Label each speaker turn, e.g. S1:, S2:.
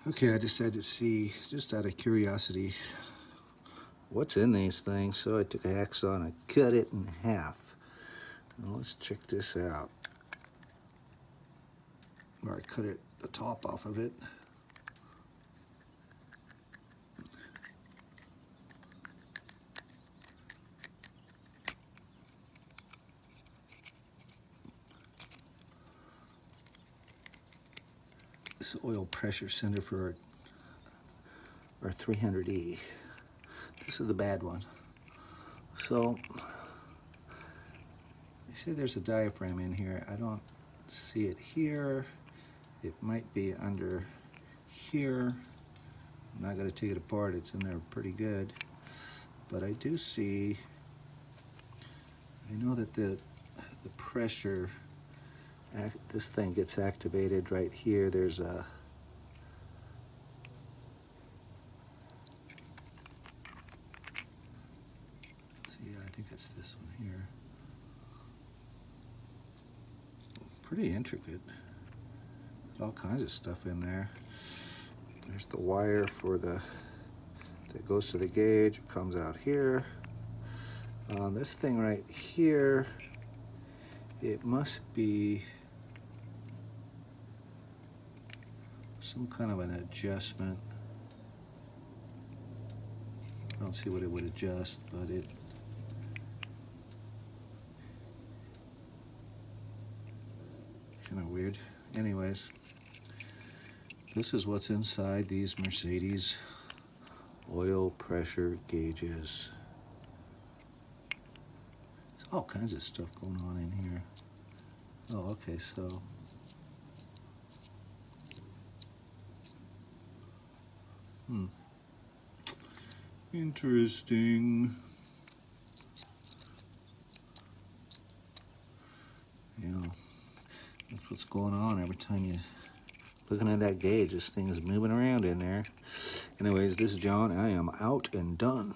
S1: Okay, I decided to see, just out of curiosity, what's in these things. So I took a hacksaw and I cut it in half. Now let's check this out. Where I cut it, the top off of it. This oil pressure sender for our 300E. This is the bad one. So they say there's a diaphragm in here. I don't see it here. It might be under here. I'm not going to take it apart. It's in there pretty good. But I do see, I know that the pressure, this thing gets activated right here. There's a I think it's this one here. Pretty intricate. There's all kinds of stuff in there. There's the wire for that goes to the gauge. It comes out here. This thing right here, it must be some kind of an adjustment. I don't see what it would adjust, but it kind of weird. Anyways, this is what's inside these Mercedes oil pressure gauges. There's all kinds of stuff going on in here. Oh, okay, so interesting. Yeah, that's what's going on every time you looking at that gauge. This thing is moving around in there. Anyways, this is John. I am out and done.